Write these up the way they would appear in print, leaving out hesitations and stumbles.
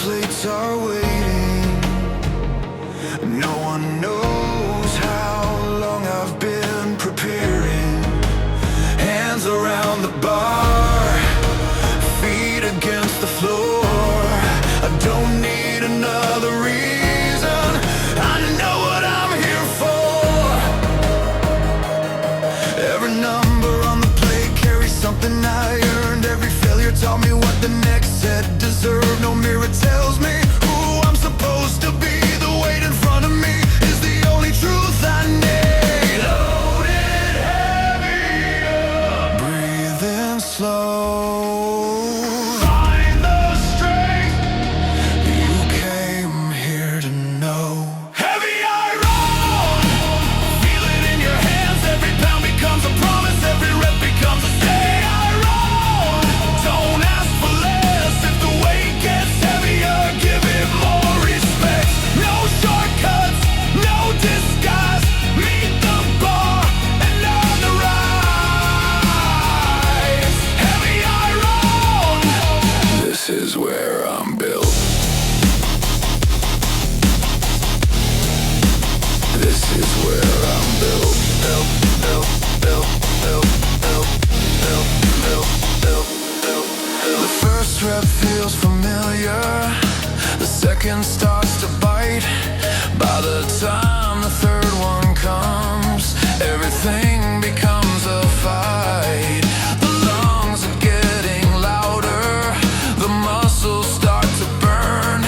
plates are waiting. No one knows how long I've been preparing. Hands around the bar, feet against the floor. I don't need another reason, I know what I'm here for. Every number on the plate carries something I earned. Every failure taught me what the next set deserved. No mirror tells me who I'm supposed to be. The weight in front of me is the only truth I need. Loaded heavier, breathing slow. Find the strength you came here to know. Heavy I roll, feel it in your hands. Every pound becomes a promise, every rep becomes a stay. I roll, don't ask for less. If the weight gets heavier, give it more respect. No shortcuts, no disguise. Meet the bar and earn the rise. Heavy I roll, this is where I'm built. This is where I'm built. Built, built, built, built, built, built, built, built, built. The first rep feels familiar, the second starts to bite. By the time the third one comes, everything becomes a fight. The lungs are getting louder, the muscles start to burn.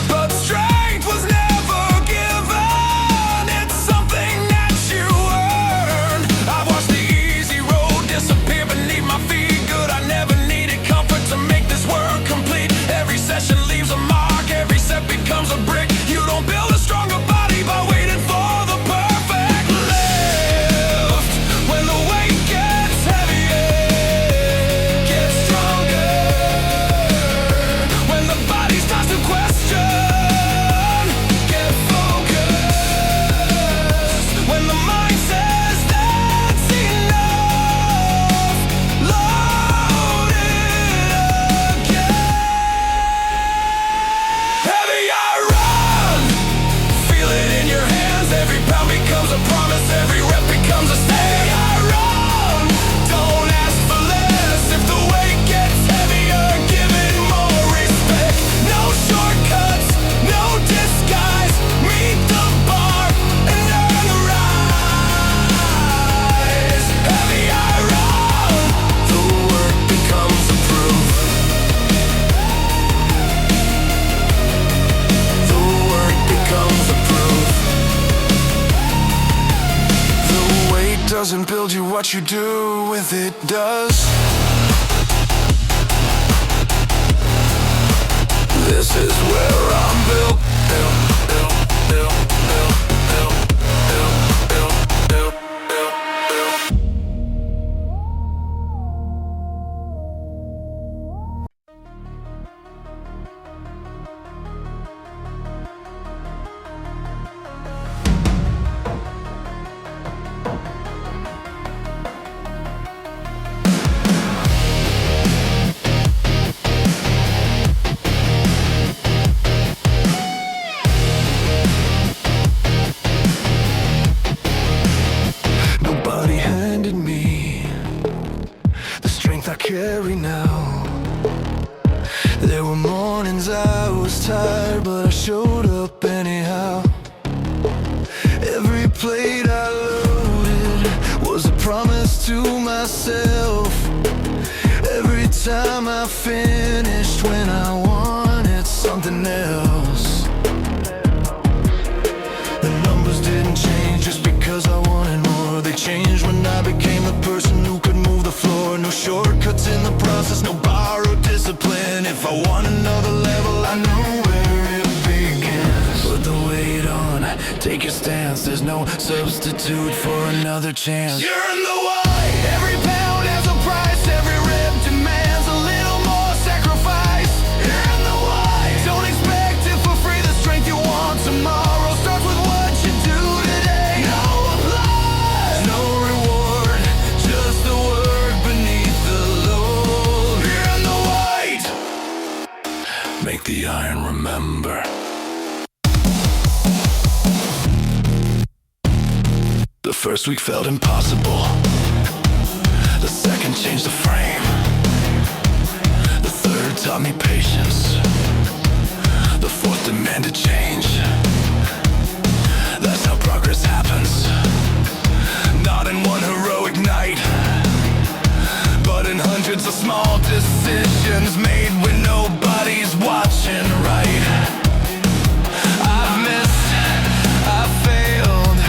But strength was never given, it's something that you earn. I've watched the easy road disappear beneath my feet. Good, I never needed comfort to make this work complete. Every session leaves a mark, every set becomes a brick. You don't build a stronger body by waiting for the perfect lift. When the weight gets heavier, get stronger. When the body starts to question, get focused. When the mind says that's enough, load it again. Heavy I run, feel it in your hands. Every pound becomes a promise, every rep becomes a stay. I run, don't ask for less. If the weight gets heavier, give it more respect. No shortcuts, no disguise. Meet the bar and earn the rise. Heavy I run, the work becomes a proof. The work becomes a proof. The weight doesn't build you, what you do with it does. This is where I'm built. Built, built, built, built, built, built, built, built, built, built. Nobody handed me the strength I carry now. There were mornings I was tired, but I showed up anyhow. Every plate I loaded was a promise to myself. Every time I finished when I wanted something else. The numbers didn't change just because I wanted more. They changed when I became the person who could move the floor. No shortcuts in the process, no borrowed discipline. If I want another level, I know where it begins. Put the weight on, take your stance. There's no substitute for another chance. You're in the white. Every pound has a price. Every rep demands a little more sacrifice. You're in the white. Don't expect it for free. The strength you want tomorrow starts with what you do today. No applause, no reward, just the work beneath the load. You're in the white. Make the iron first week felt impossible. The second changed the frame. The third taught me patience. The fourth demanded change. That's how progress happens. Not in one heroic night, but in hundreds of small decisions made when nobody's watching, right? I've missed, I've failed,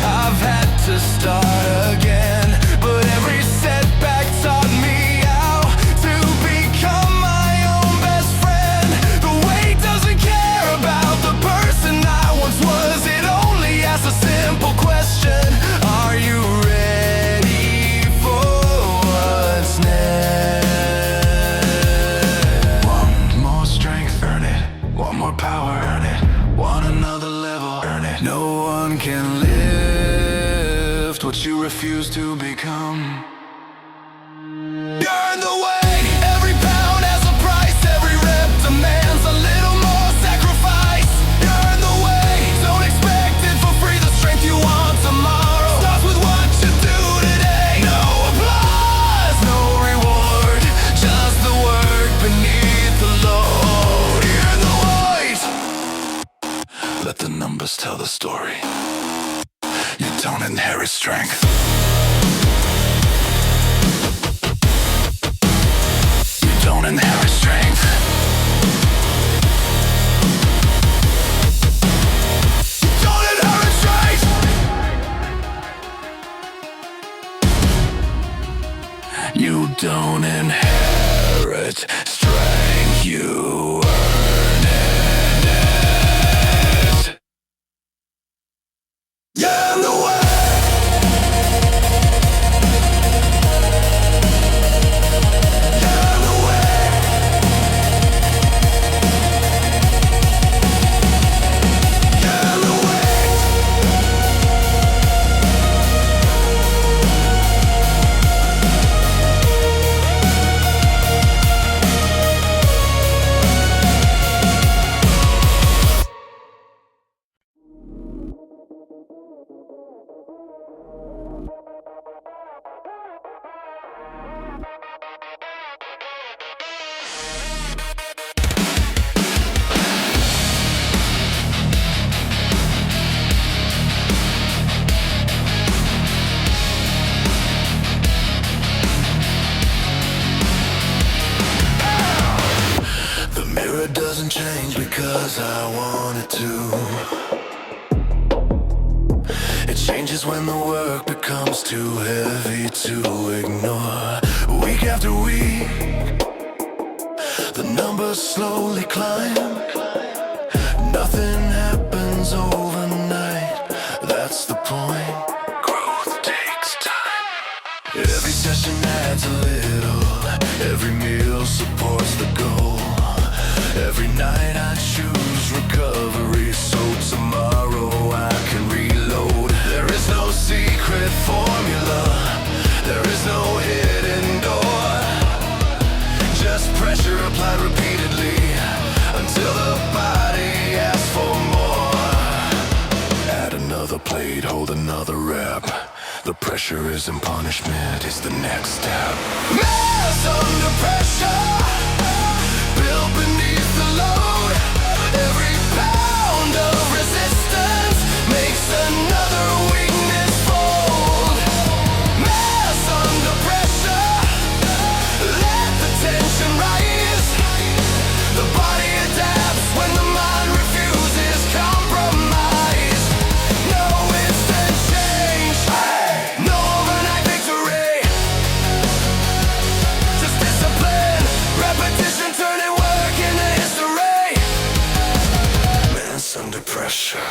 I've had to start again, but every setback taught me how to become my own best friend. The weight doesn't care about the person I once was. It only asks a simple question: are you ready for what's next? Want more strength? Earn it. Want more power? Earn it. Want another level? Earn it. No one can lift what you refuse to become. You earn the way. Every pound has a price. Every rep demands a little more sacrifice. You earn the way. Don't expect it for free. The strength you want tomorrow starts with what you do today. No applause, no reward, just the work beneath the load. You earn the weight. Let the numbers tell the story. You don't inherit strength. You don't inherit strength. You don't inherit strength. You don't inherit strength. You earn it. Yeah, the way. The mirror doesn't change because I want it to. It changes when the work becomes too heavy to ignore. Week after week, the numbers slowly climb. Nothing happens overnight, that's the point. Growth takes time. Every session adds a little. Every meal supports the goal. Every night I choose recovery, so tomorrow I can reload. There is no secret formula. There is no hidden door. Just pressure applied repeatedly until the body asks for more. Add another plate, hold another rep. The pressure isn't punishment, it's the next step. Mass under pressure, built beneath the load. Every pound of resistance makes another weakness fold. Mass under pressure, let the tension rise. The body adapts when the mind refuses compromise. No instant change, no overnight victory. Just discipline, repetition, turning work into history. Mass under pressure.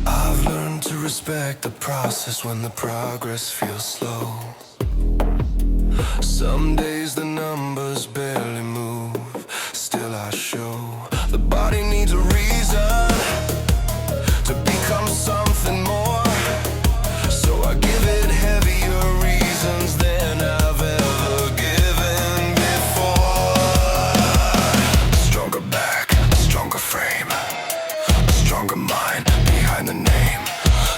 I've learned to respect the process when the progress feels slow. Some days the numbers barely move, still I show. The body needs a reason to become something more. So I give it heavier reasons than I've ever given before. A stronger back, a stronger mind behind the name.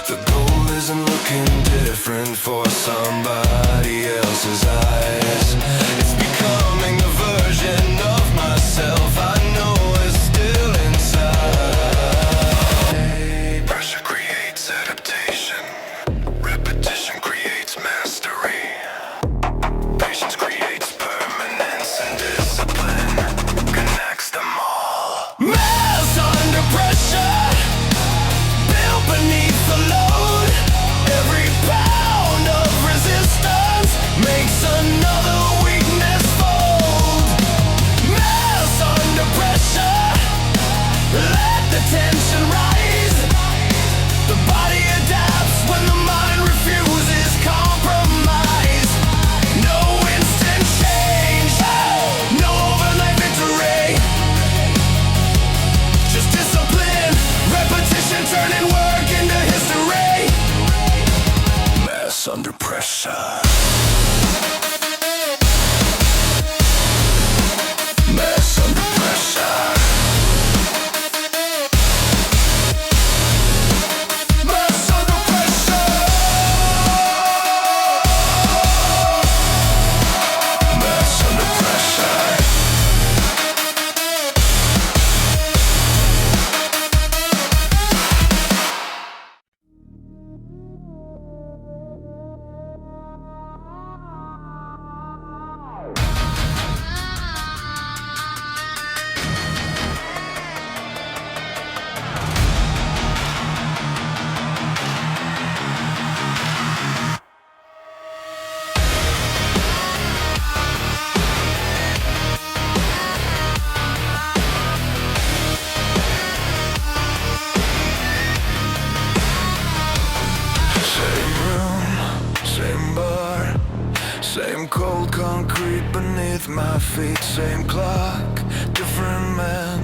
The goal isn't looking different for somebody else's eyes. It's becoming the version of myself I know is still inside. Pressure creates adaptation. Repetition creates mastery. Patience creates permanence, and discipline connects them all. Mass under pressure, built beneath the load. Every pound of resistance makes another weakness fold. Mass under pressure, let the tension rise. The body adapts when the mind refuses compromise. No instant change, no overnight victory. Just discipline, repetition, turning work into history. Mass under pressure. Mass under pressure. Mass under pressure. Mass under pressure. Same room, same bar, same cold concrete beneath my feet. Same clock, different man.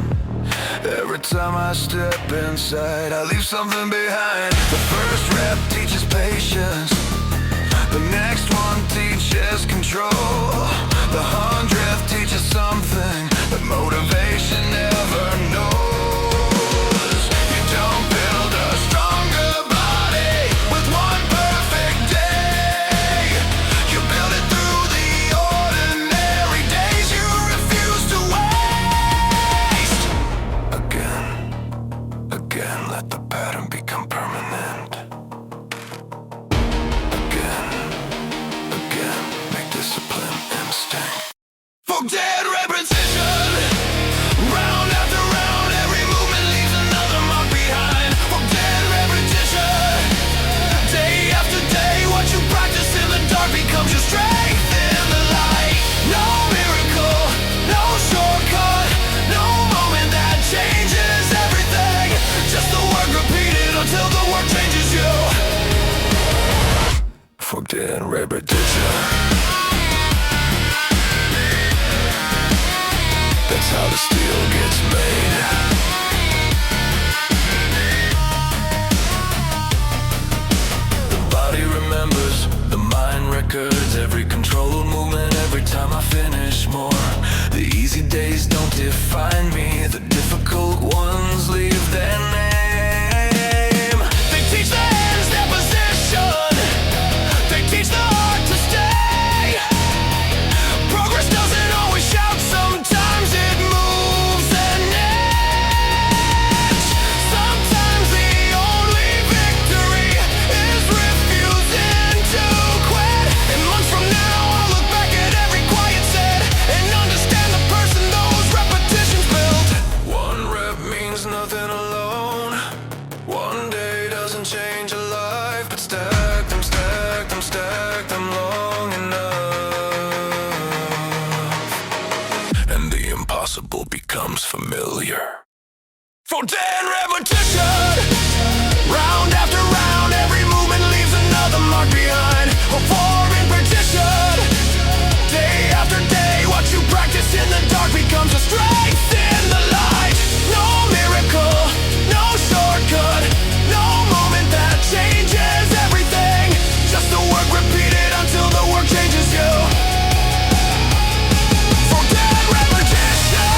Every time I step inside, I leave something behind. The first rep teaches patience. The next one teaches control. The 100th teaches something that motivation never knows. You don't build a stronger body with one perfect day. You build it through the ordinary days you refuse to waste. Again, let the pattern become permanent. Again, make discipline instinct. Forget repetition. Round after round, every movement leaves another mark behind. Forget repetition. Day after day, what you practice in the dark becomes your strength in the light. No miracle, no shortcut, no moment that changes everything. Just the work repeated until the work changes you. Forget repetition. That's how the steel gets made. The body remembers, the mind records every controlled movement every time I finish more. The easy days don't define me, the difficult ones leave their name. They teach the hands their position. They teach the heart to stay. Progress doesn't always shout, sometimes it moves an inch. Sometimes the only victory is refusing to quit. And months from now I'll look back at every quiet set and understand the person those repetitions built. One rep means nothing alone. One day doesn't change a life, but stack them, stack them, stack them long enough, and the impossible becomes familiar. Forget repetition. Round after round, every movement leaves another mark behind. For repetition. Day after day, what you practice in the dark becomes a strength in the light. No miracle, no shortcut, no moment that changes everything. Just the work repeated until the work changes you. Forget repetition.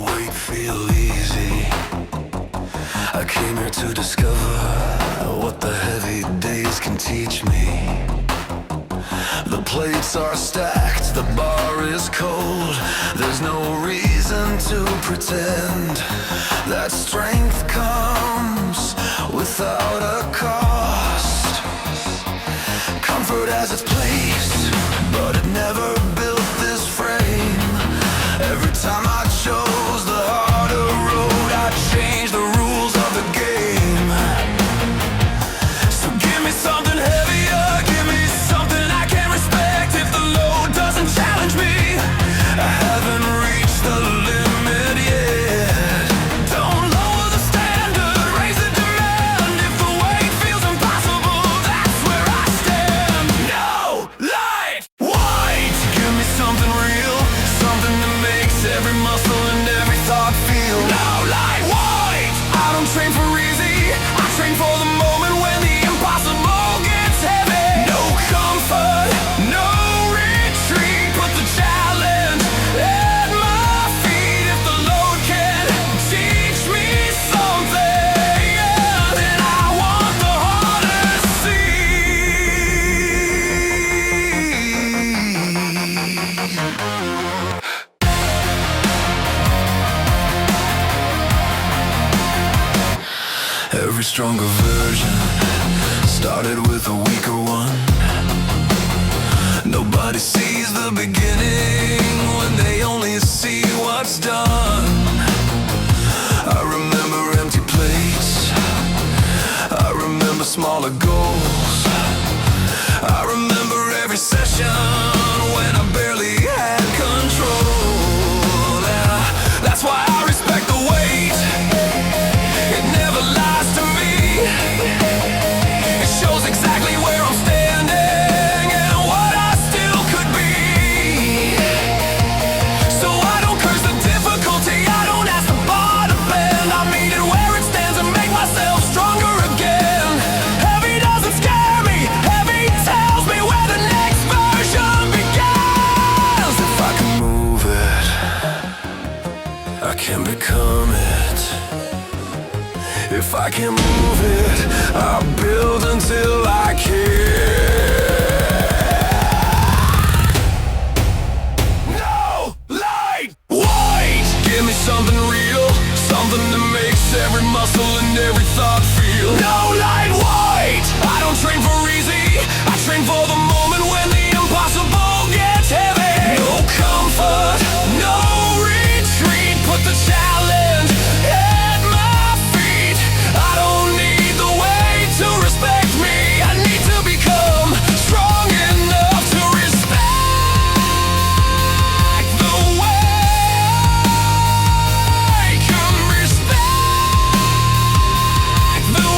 weight feel easy. I came here to discover what the heavy days can teach me. The plates are stacked, the bar is cold. There's no reason to pretend that strength comes without a cost. Comfort has its place, but it never built this frame. Every time I chose the harder road, I changed the rules of the game. So give me something heavier, give me something I can respect. If the load doesn't challenge me, I haven't reached the limit yet. Don't lower the standard, raise the demand. If the weight feels impossible, that's where I stand. No light weight, give me something real, something that makes every muscle and every thought feel. No light weight, I don't train for easy, I train for the moment when the impossible gets heavy. No comfort, no retreat, put the challenge at my feet. If the load can teach me something, yeah, then I want the hardest seat. Every stronger version started with a weaker one. Nobody sees the beginning when they only see what's done. I remember empty plates, I remember smaller goals, I remember every session when I barely had control. Yeah, that's why I respect the weight. It never lies to me. It shows exactly where I'm standing and what I still could be. So I don't curse the difficulty, I don't ask the bar to bend. I meet it where it stands and make myself stronger again. Heavy doesn't scare me, heavy tells me where the next version begins. If I can move it, I can become it. If I can move it, I'll build until I can. No light weight, give me something real, something that makes every muscle and every thought feel. No light weight, I don't train for easy, I train for the moment when the impossible gets heavy. No comfort, no retreat, put the challenge at my feet. I don't need the weight to respect me, I need to become strong enough to respect the weight. Come respect the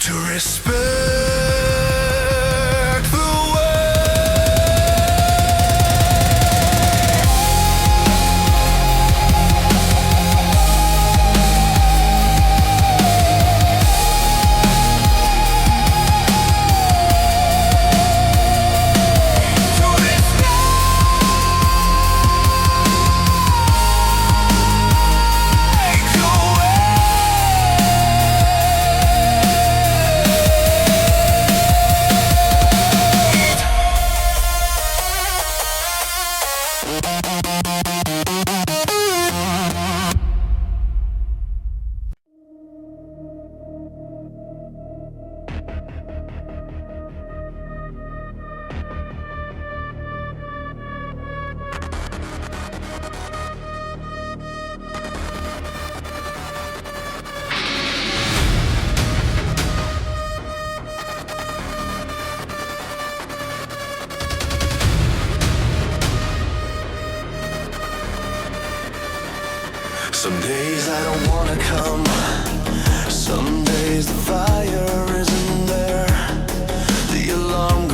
to respect the Some days I don't wanna come, some days the fire isn't there. The alarm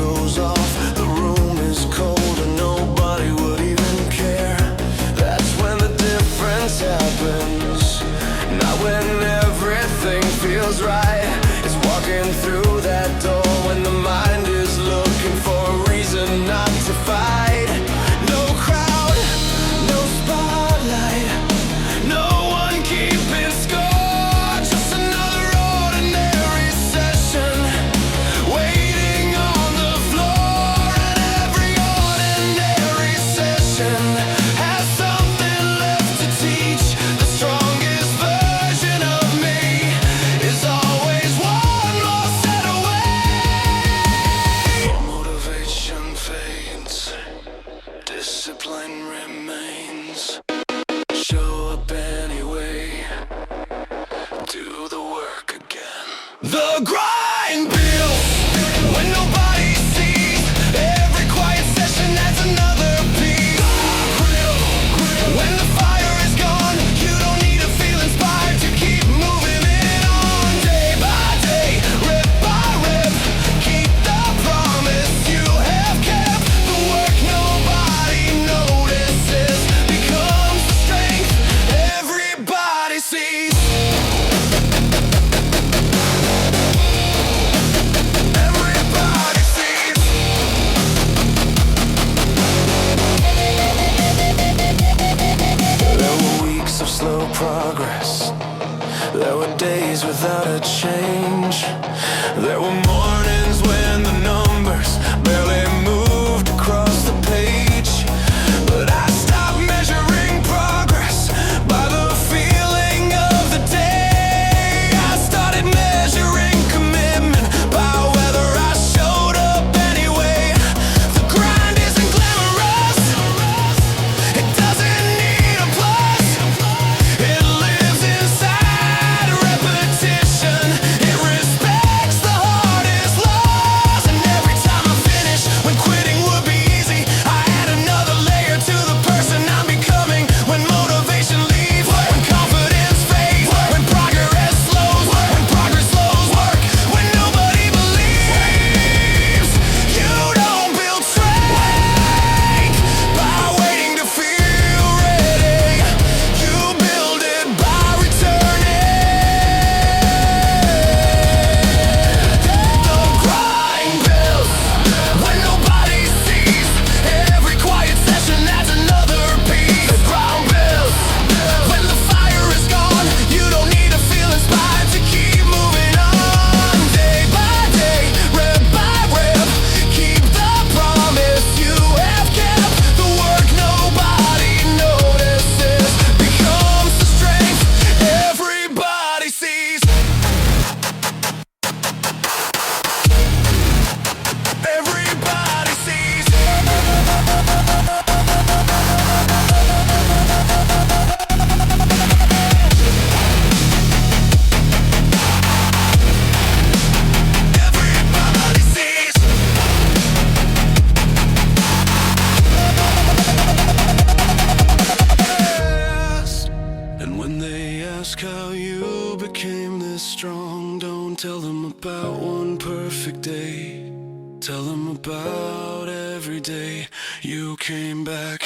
about one perfect day. Tell them about every day you came back.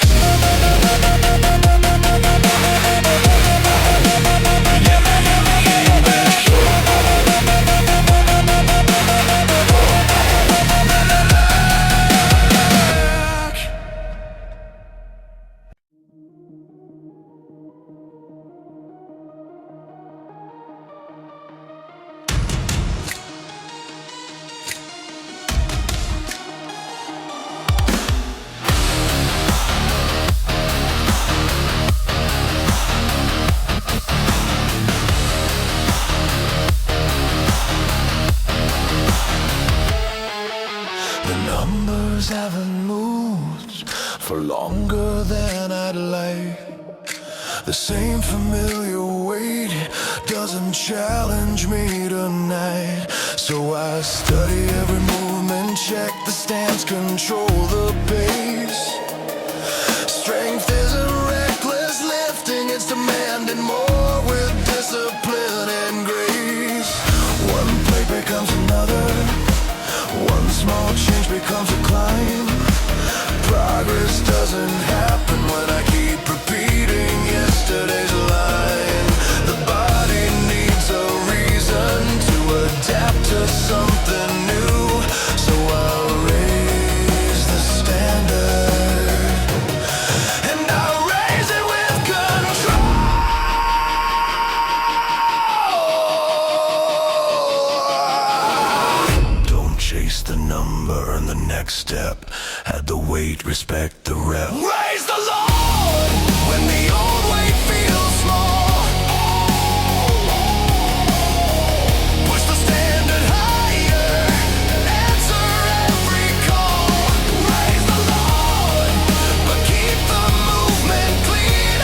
Numbers haven't moved for longer than I'd like. The same familiar weight doesn't challenge me tonight. So I study every movement, check the stance, control the pace. Strength isn't reckless lifting, it's demanding more with discipline and grace. One plate becomes another, one small change becomes a climb. Progress doesn't happen when I keep repeating yesterday's line. The body needs a reason to adapt to something new. So I'll raise the standard, and I'll raise it with control. Don't chase the number in the next step. Add the weight, respect the rep. Raise the Lord when the old weight feels small. Push the standard higher, answer every call. Raise the Lord, but keep the movement clean.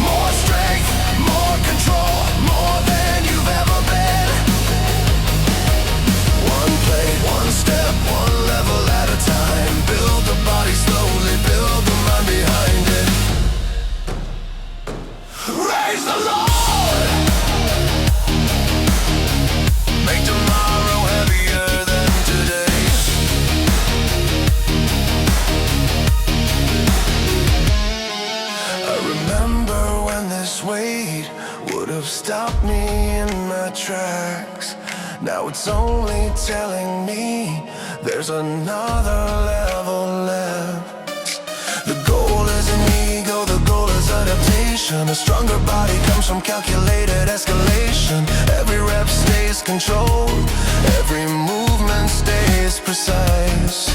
More strength, more control, more than you've ever been. One plate, one step, one level at a time. Build the body slowly, build the mind behind it. Raise the Lord. Make tomorrow heavier than today. I remember when this weight would have stopped me in my tracks. Now it's only telling me there's another level left. The goal isn't ego, the goal is adaptation. A stronger body comes from calculated escalation. Every rep stays controlled, every movement stays precise.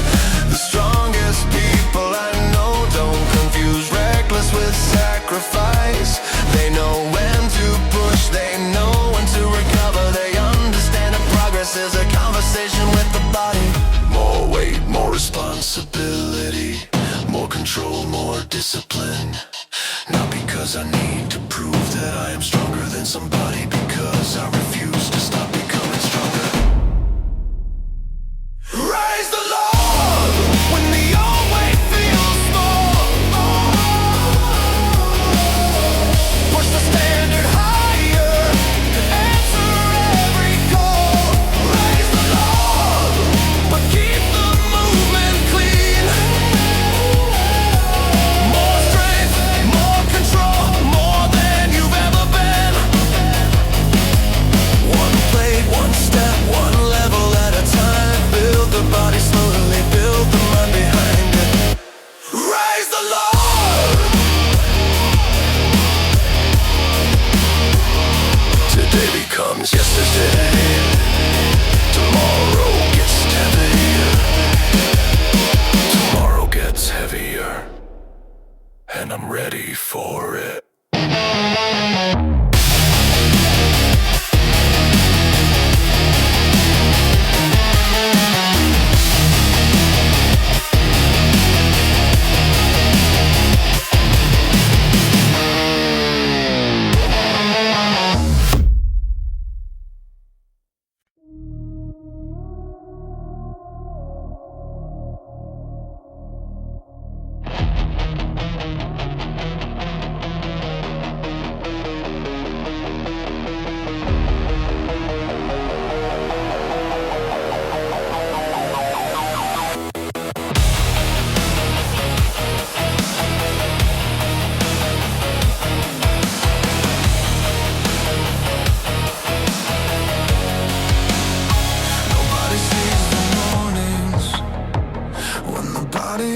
The strongest people I know don't confuse reckless with sacrifice. They know when to push, they know when to recover. They understand that progress is a conversation with the body. More weight, more responsibility, more control, more discipline. Not because I need to prove that I am stronger than somebody, because I refuse to stop becoming stronger. Raise the Lord when the old weight feels small. Push the standard higher, answer every call. Raise the Lord, but keep the movement clean. More strength.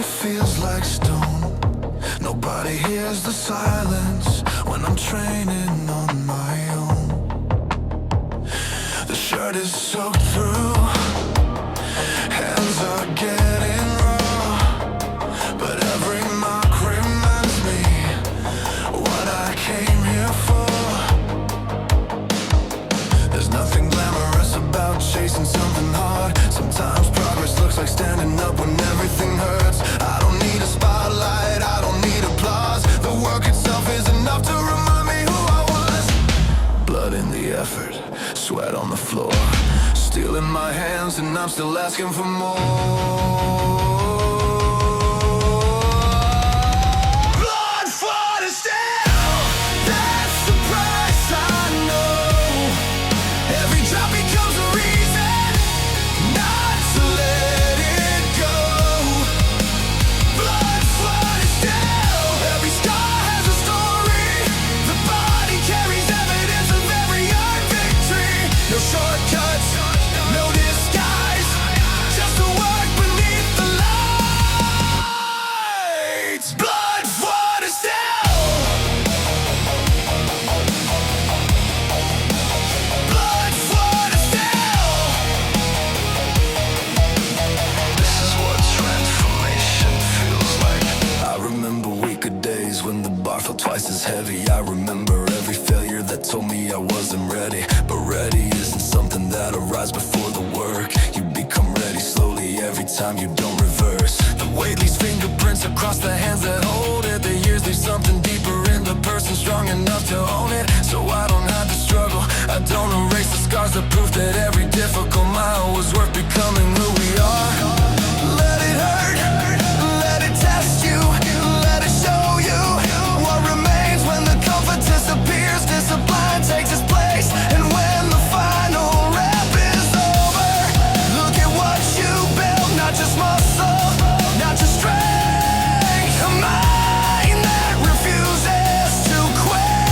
feels like stone. Nobody hears the silence when I'm training on my own. The shirt is soaked through, hands are getting raw, but every mark reminds me what I came here for. There's nothing glamorous about chasing something hard. Sometimes progress looks like standing up when everything hurts. I don't need a spotlight, I don't need applause. The work itself is enough to remind me who I was. Blood in the effort, sweat on the floor, steel in my hands and I'm still asking for more. Blood, sweat and steel, that's the price I know. Every drop becomes a reason not to let it go. Blood, sweat and steel, every scar has a story. The body carries evidence of every earned victory. No shortcuts, no disguise, just the work beneath the lights. Blood, sweat and steel. Blood, sweat and steel. This is what transformation feels like. I remember weaker days when the bar felt twice as heavy. I remember every failure that told me I wasn't ready. But ready isn't something that arrives before the work. You become ready slowly every time you don't reverse. The weight leaves fingerprints across the hands that hold it. The years leave something deeper in the person, strong enough to own it. So I don't have to struggle, I don't erase the scars, the proof that every difficult mile was worth becoming who we are. Let it hurt, let it test you, let it show you what remains when the comfort disappears. Discipline takes its place, and when the final rep is over, look at what you built. Not just muscle, not just strength, a mind that refuses to quit.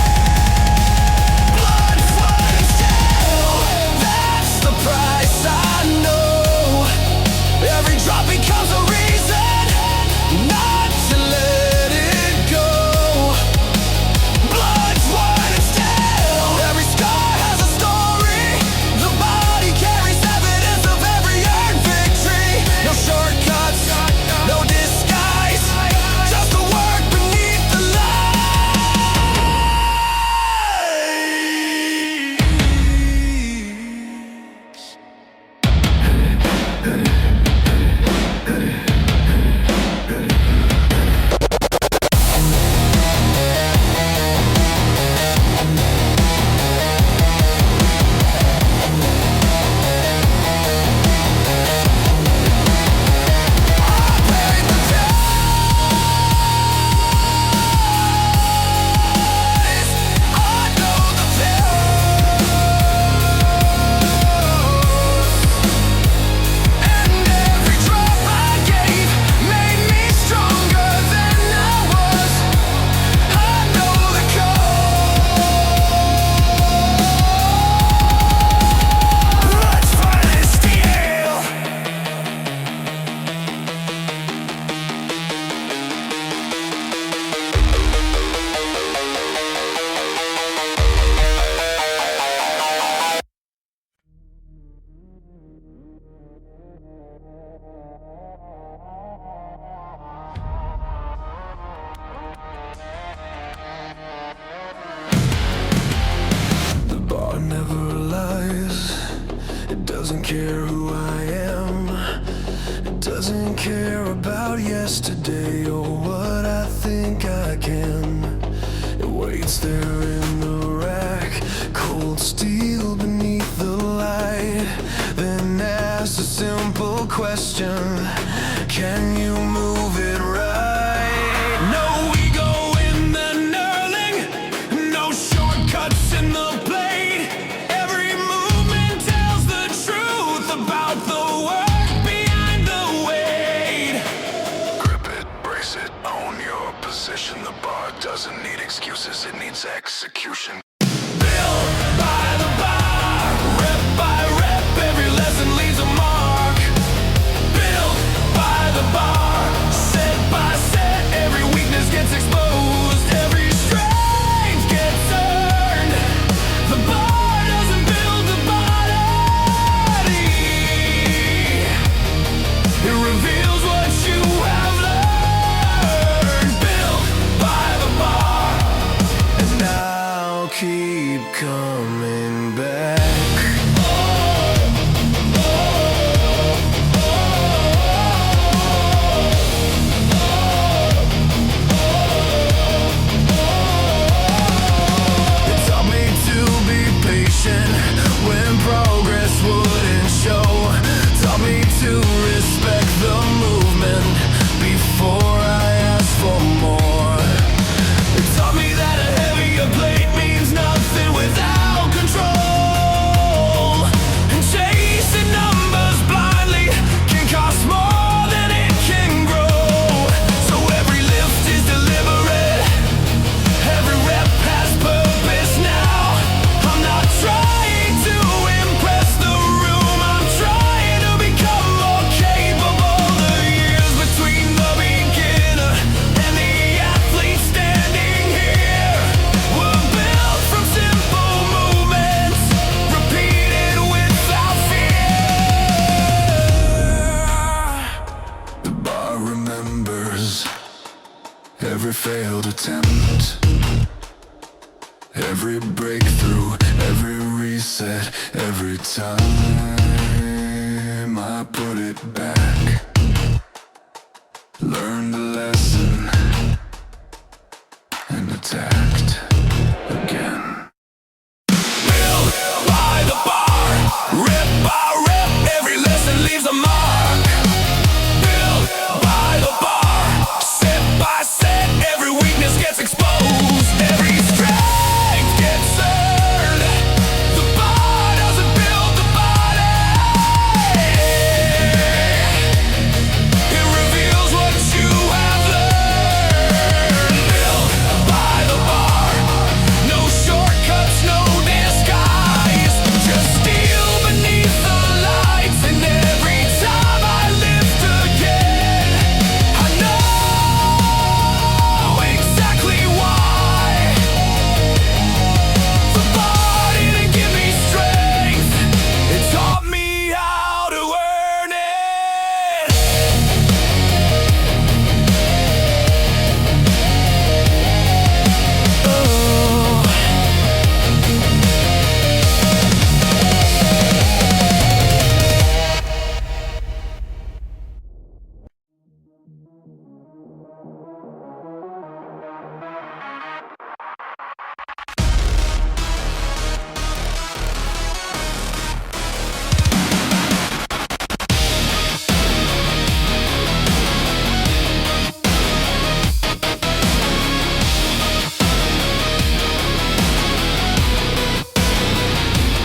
Blood, sweat and steel, that's the price I know. Every drop becomes a reason not to let it go. Blood, sweat and steel, every scar has a story. The body carries evidence of every earned victory. No shortcuts, no disguise, just the work beneath the lights. The bar never lies. It doesn't care who I am. It doesn't care about yesterday or what I think I can. It waits there in the rack, cold steel beneath the light. Then asks a simple question: can you move it right? No ego in the knurling, no shortcuts in the blade. Every movement tells the truth about the work behind the weight. Grip it, brace it, own your position. The bar doesn't need excuses, it needs execution. Built by the bar, rep by rep, every lesson leaves a mark. Built by the bar, to respect the movement before I ask for more. It taught me that a heavier plate means nothing without control. And chasing numbers blindly can cost more than it can grow. So every lift is deliberate, every rep has purpose now. I'm not trying to impress the room, I'm trying to become more capable. The years between the beginner and the athlete standing here were built from simple movements, repeated without fear. The bar remembers every failed attempt, every breakthrough, every reset, every time I put it back, learned a lesson and attacked again. Built by the bar, rip by rip, every lesson leaves a mark. Built by the bar, set by set, every weakness gets exposed, every strength gets earned. The bar doesn't build the body, it reveals what you have learned. Built by the bar, no shortcuts, no disguise, just steel beneath the lights. And every time I lift again, I know exactly why. The bar didn't give me strength, it taught me how to earn it.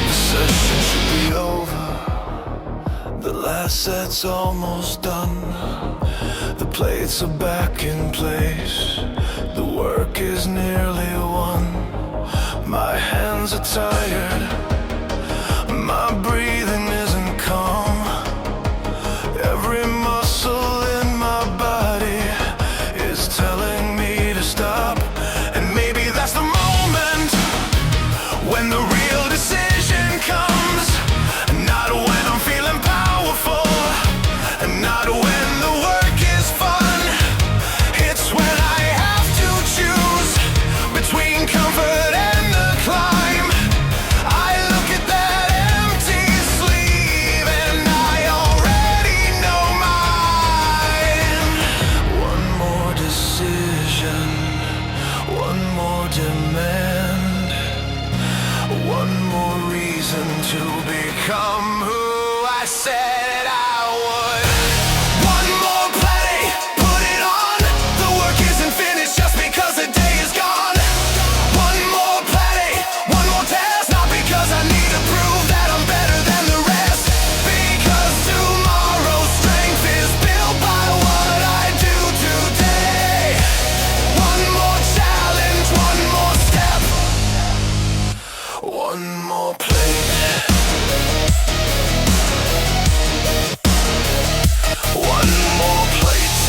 The session should be over, the last set's almost done. The plates are back in place, the work is nearly won. My hands are tired, my breathing isn't calm. Every muscle in my body is telling me to stop. And maybe that's the moment when the real decision comes. Not when I'm feeling powerful, and not when the work is fun. It's when I have to choose between comfort and the climb. I look at that empty sleeve and I already know mine. One more decision, one more demand, one more reason to become who I said I would. One more play, put it on. The work isn't finished just because the day is gone. One more play, one more test, not because I need to prove that I'm better than the rest. Because tomorrow's strength is built by what I do today. One more challenge, one more step, one more plate. One more plate.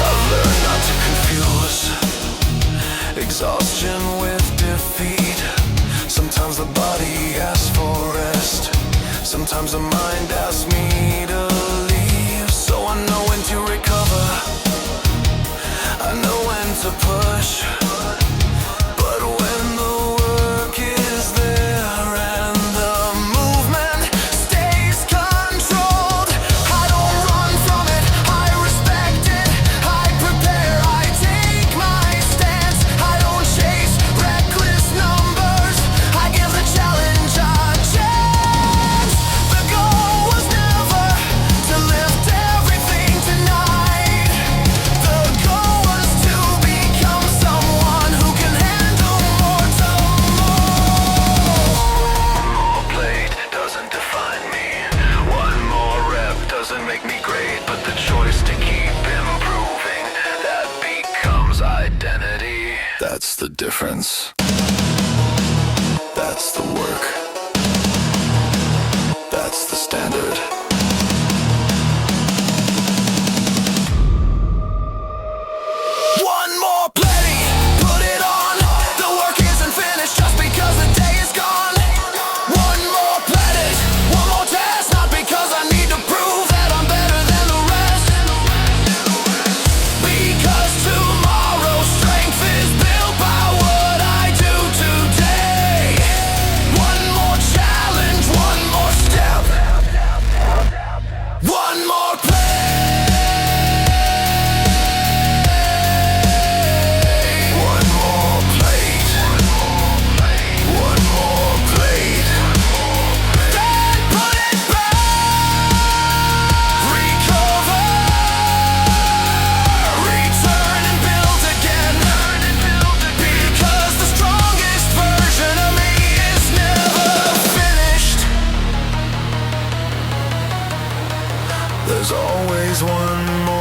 I've learned not to confuse exhaustion with defeat. Sometimes the body asks for rest, sometimes the mind asks me to leave. So I know when to recover, I know when to push. But when the work is there and the movement stays controlled, I don't run from it, I respect it, I prepare, I take my stance. I don't chase reckless numbers, I give the challenge a chance. the difference. That's the work. That's the standard. One more plenty, put it on. The work isn't finished just because the day is gone. One more planet, one more test, not because I need to prove that I'm better than the rest. Because tomorrow's strength is built by what I do today. One more challenge, one more step, one more play. There's always one more.